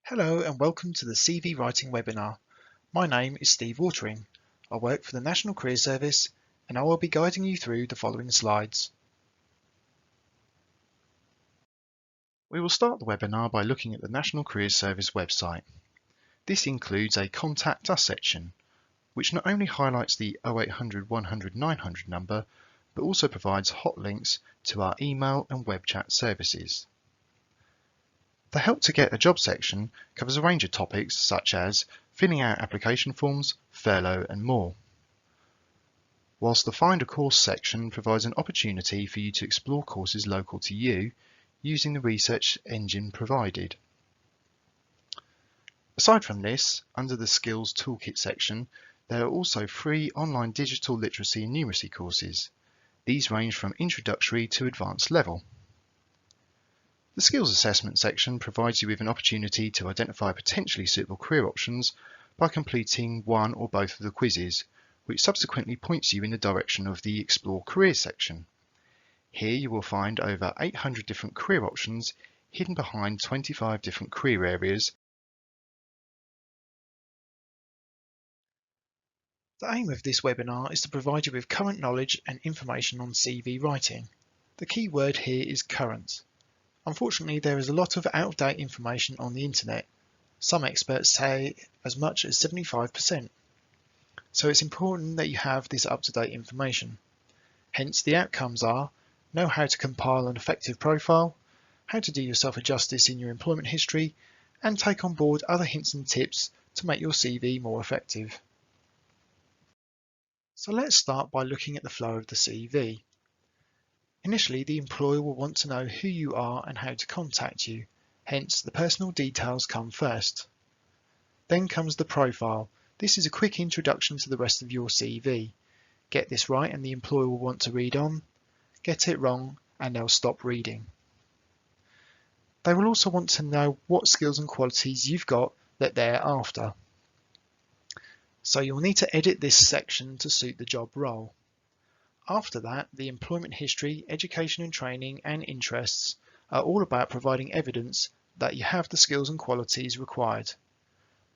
Hello and welcome to the CV Writing webinar. My name is Steve Watering. I work for the National Careers Service and I will be guiding you through the following slides. We will start the webinar by looking at the National Careers Service website. This includes a Contact Us section, which not only highlights the 0800 100 900 number, but also provides hot links to our email and web chat services. The Help to Get a Job section covers a range of topics such as filling out application forms, furlough and more. Whilst the Find a Course section provides an opportunity for you to explore courses local to you using the research engine provided. Aside from this, under the Skills Toolkit section, there are also free online digital literacy and numeracy courses. These range from introductory to advanced level. The Skills Assessment section provides you with an opportunity to identify potentially suitable career options by completing one or both of the quizzes, which subsequently points you in the direction of the Explore Careers section. Here you will find over 800 different career options hidden behind 25 different career areas. The aim of this webinar is to provide you with current knowledge and information on CV writing. The key word here is current. Unfortunately, there is a lot of out-of-date information on the internet. Some experts say as much as 75%. So it's important that you have this up-to-date information. Hence, the outcomes are: know how to compile an effective profile, how to do yourself a justice in your employment history, and take on board other hints and tips to make your CV more effective. So let's start by looking at the flow of the CV. Initially, the employer will want to know who you are and how to contact you, hence the personal details come first. Then comes the profile. This is a quick introduction to the rest of your CV. Get this right and the employer will want to read on. Get it wrong and they'll stop reading. They will also want to know what skills and qualities you've got that they're after. So you'll need to edit this section to suit the job role. After that, the employment history, education and training, and interests are all about providing evidence that you have the skills and qualities required.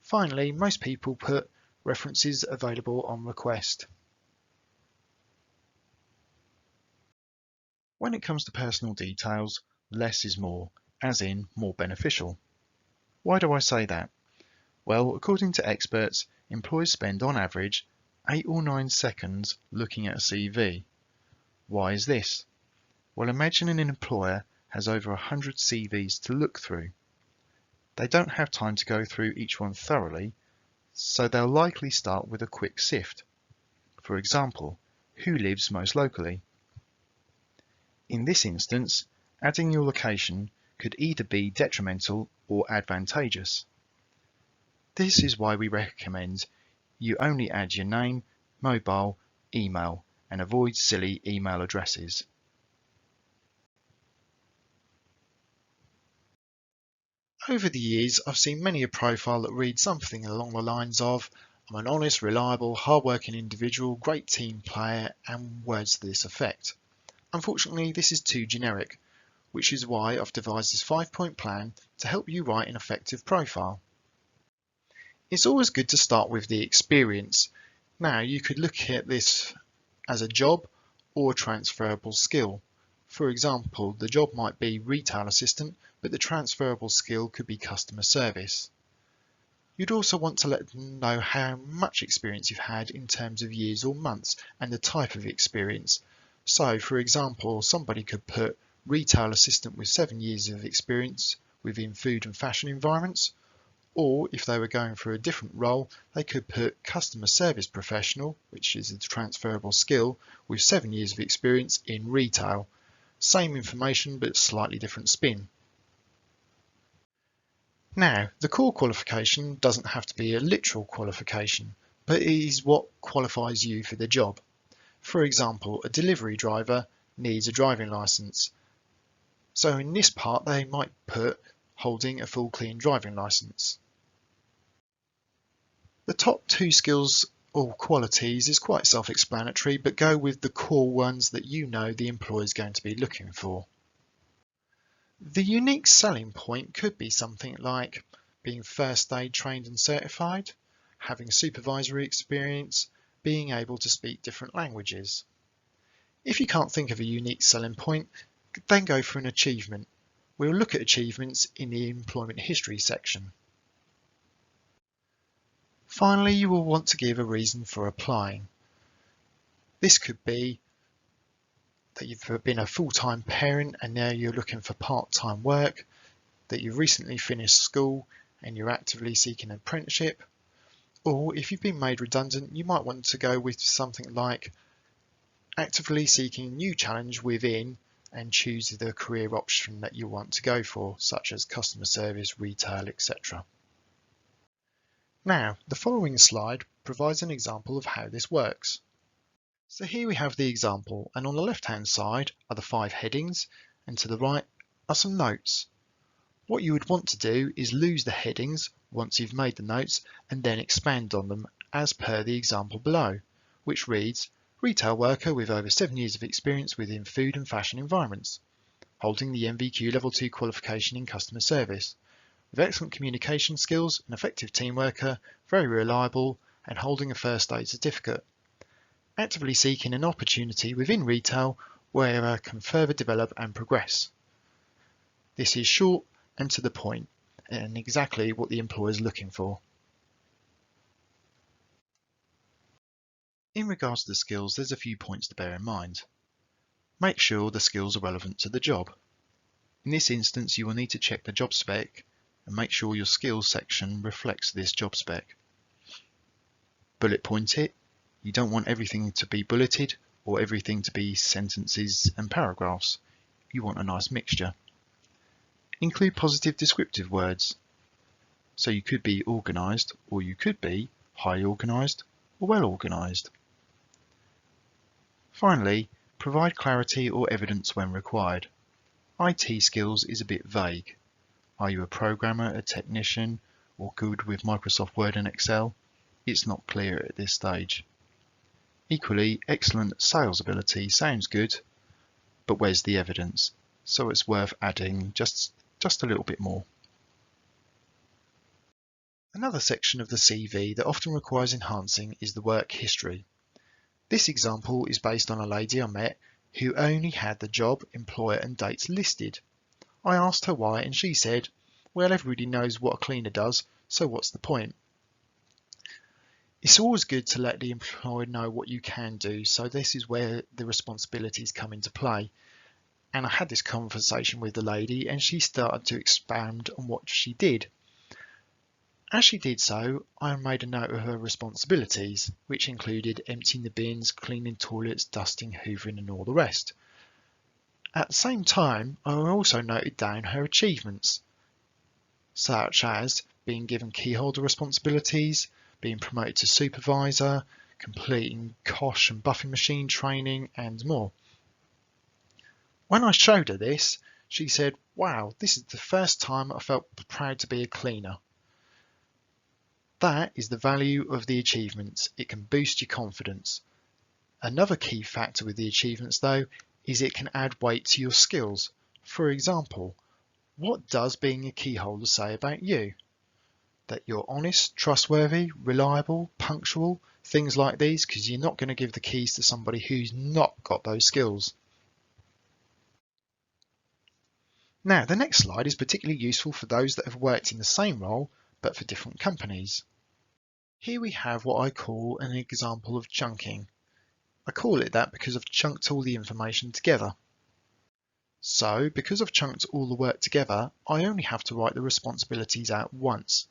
Finally, most people put references available on request. When it comes to personal details, less is more, as in more beneficial. Why do I say that? Well, according to experts, employers spend on average 8 or 9 seconds looking at a CV. Why is this? Well, imagine an employer has over 100 CVs to look through. They don't have time to go through each one thoroughly, so they'll likely start with a quick sift. For example, who lives most locally? In this instance, adding your location could either be detrimental or advantageous. This is why we recommend you only add your name, mobile, email, and avoid silly email addresses. Over the years, I've seen many a profile that reads something along the lines of, "I'm an honest, reliable, hard-working individual, great team player," and words to this effect. Unfortunately, this is too generic, which is why I've devised this 5-point plan to help you write an effective profile. It's always good to start with the experience. Now, you could look at this as a job or transferable skill. For example, the job might be retail assistant, but the transferable skill could be customer service. You'd also want to let them know how much experience you've had in terms of years or months and the type of experience. So, for example, somebody could put retail assistant with 7 years of experience within food and fashion environments. Or if they were going for a different role, they could put customer service professional, which is a transferable skill, with 7 years of experience in retail. Same information, but slightly different spin. Now, the core qualification doesn't have to be a literal qualification, but it is what qualifies you for the job. For example, a delivery driver needs a driving license. So in this part, they might put holding a full clean driving license. The top 2 skills or qualities is quite self-explanatory, but go with the core ones that you know the employer is going to be looking for. The unique selling point could be something like being first aid trained and certified, having supervisory experience, being able to speak different languages. If you can't think of a unique selling point, then go for an achievement. We'll look at achievements in the employment history section. Finally, you will want to give a reason for applying. This could be that you've been a full-time parent and now you're looking for part-time work, that you've recently finished school and you're actively seeking an apprenticeship, or if you've been made redundant, you might want to go with something like actively seeking a new challenge within and choose the career option that you want to go for, such as customer service, retail, etc. Now, the following slide provides an example of how this works. So here we have the example, and on the left-hand side are the 5 headings, and to the right are some notes. What you would want to do is lose the headings once you've made the notes and then expand on them as per the example below, which reads, retail worker with over 7 years of experience within food and fashion environments, holding the NVQ Level 2 qualification in customer service, with excellent communication skills, an effective team worker, very reliable, and holding a first aid certificate. Actively seeking an opportunity within retail where I can further develop and progress. This is short and to the point, and exactly what the employer is looking for. In regards to the skills, there's a few points to bear in mind. Make sure the skills are relevant to the job. In this instance, you will need to check the job spec and make sure your skills section reflects this job spec. Bullet point it. You don't want everything to be bulleted or everything to be sentences and paragraphs. You want a nice mixture. Include positive descriptive words. So you could be organised, or you could be highly organised or well organised. Finally, provide clarity or evidence when required. IT skills is a bit vague. Are you a programmer, a technician, or good with Microsoft Word and Excel? It's not clear at this stage. Equally, excellent sales ability sounds good, but where's the evidence? So it's worth adding just a little bit more. Another section of the CV that often requires enhancing is the work history. This example is based on a lady I met who only had the job, employer and dates listed. I asked her why and she said, well, everybody knows what a cleaner does, so what's the point? It's always good to let the employer know what you can do, so this is where the responsibilities come into play. And I had this conversation with the lady and she started to expand on what she did. As she did so, I made a note of her responsibilities, which included emptying the bins, cleaning toilets, dusting, hoovering and all the rest. At the same time, I also noted down her achievements, such as being given keyholder responsibilities, being promoted to supervisor, completing cosh and buffing machine training, and more. When I showed her this, she said, wow, this is the first time I felt proud to be a cleaner. That is the value of the achievements. It can boost your confidence. Another key factor with the achievements, though, is it can add weight to your skills. For example, what does being a keyholder say about you? That you're honest, trustworthy, reliable, punctual, things like these, because you're not going to give the keys to somebody who's not got those skills. Now, the next slide is particularly useful for those that have worked in the same role, but for different companies. Here we have what I call an example of chunking. I call it that because I've chunked all the information together. So, because I've chunked all the work together, I only have to write the responsibilities out once.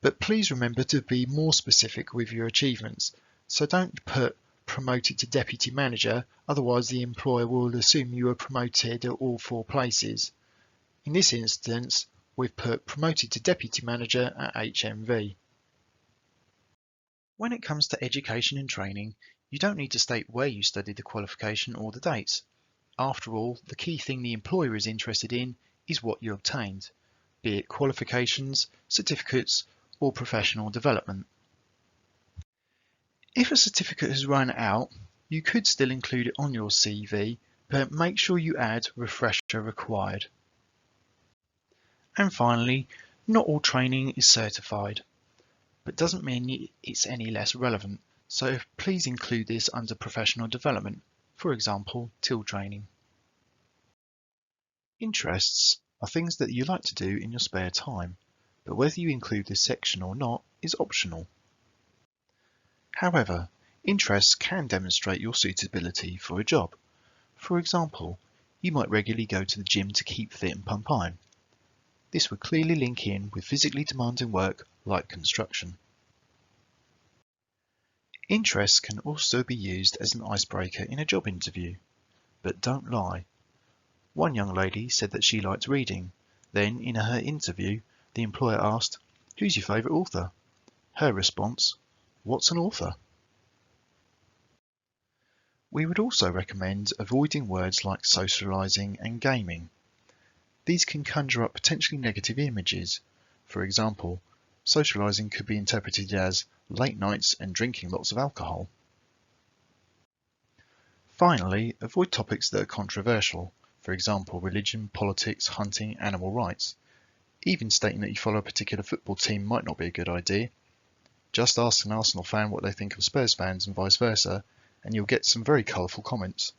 But please remember to be more specific with your achievements. So don't put promoted to deputy manager, otherwise the employer will assume you were promoted at all 4 places. In this instance, we've put promoted to deputy manager at HMV. When it comes to education and training, you don't need to state where you studied the qualification or the dates. After all, the key thing the employer is interested in is what you obtained, be it qualifications, certificates, or professional development. If a certificate has run out, you could still include it on your CV, but make sure you add refresher required. And finally, not all training is certified, but doesn't mean it's any less relevant, so please include this under professional development, for example, till training. Interests are things that you like to do in your spare time, but whether you include this section or not is optional. However, interests can demonstrate your suitability for a job. For example, you might regularly go to the gym to keep fit and pump iron. This would clearly link in with physically demanding work like construction. Interests can also be used as an icebreaker in a job interview, but don't lie. One young lady said that she liked reading. Then, in her interview, the employer asked, "Who's your favourite author?" Her response, "What's an author?" We would also recommend avoiding words like socialising and gaming. These can conjure up potentially negative images. For example, socialising could be interpreted as late nights and drinking lots of alcohol. Finally, avoid topics that are controversial. For example, religion, politics, hunting, animal rights. Even stating that you follow a particular football team might not be a good idea. Just ask an Arsenal fan what they think of Spurs fans and vice versa, and you'll get some very colourful comments.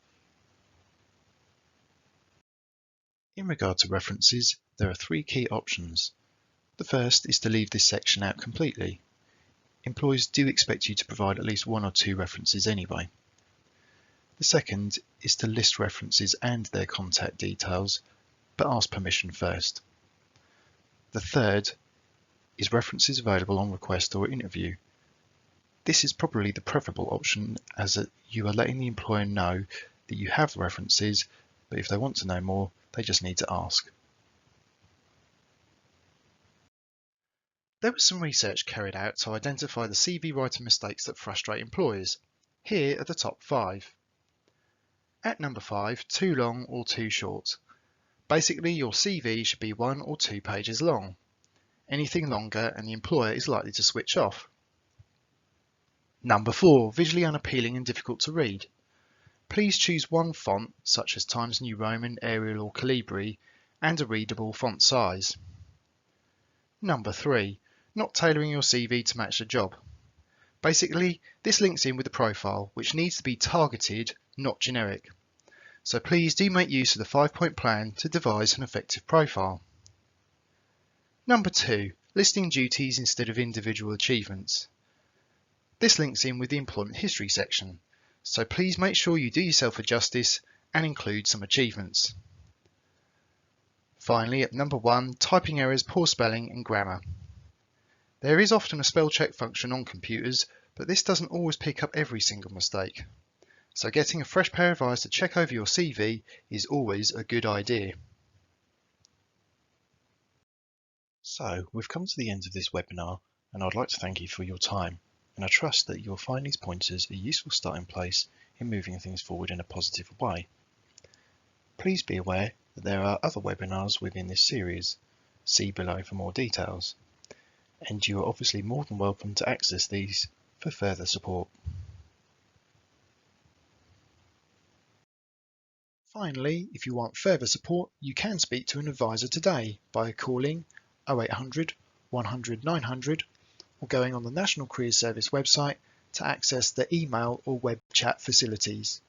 In regard to references, there are three key options. The first is to leave this section out completely. Employers do expect you to provide at least one or two references anyway. The second is to list references and their contact details, but ask permission first. The third is references available on request or interview. This is probably the preferable option, as you are letting the employer know that you have references, but if they want to know more, they just need to ask. There was some research carried out to identify the CV writing mistakes that frustrate employers. Here are the top 5. At number 5, too long or too short. Basically, your CV should be 1 or 2 pages long. Anything longer and the employer is likely to switch off. Number 4, visually unappealing and difficult to read. Please choose one font, such as Times New Roman, Arial or Calibri, and a readable font size. Number 3, not tailoring your CV to match the job. Basically, this links in with the profile, which needs to be targeted, not generic. So please do make use of the 5-point plan to devise an effective profile. Number 2, listing duties instead of individual achievements. This links in with the employment history section, so please make sure you do yourself a justice and include some achievements. Finally, at number 1, typing errors, poor spelling and grammar. There is often a spell check function on computers, but this doesn't always pick up every single mistake. So getting a fresh pair of eyes to check over your CV is always a good idea. So we've come to the end of this webinar, and I'd like to thank you for your time, and I trust that you'll find these pointers a useful starting place in moving things forward in a positive way. Please be aware that there are other webinars within this series. See below for more details. And you are obviously more than welcome to access these for further support. Finally, if you want further support, you can speak to an advisor today by calling 0800 100 900 or going on the National Careers Service website to access the email or web chat facilities.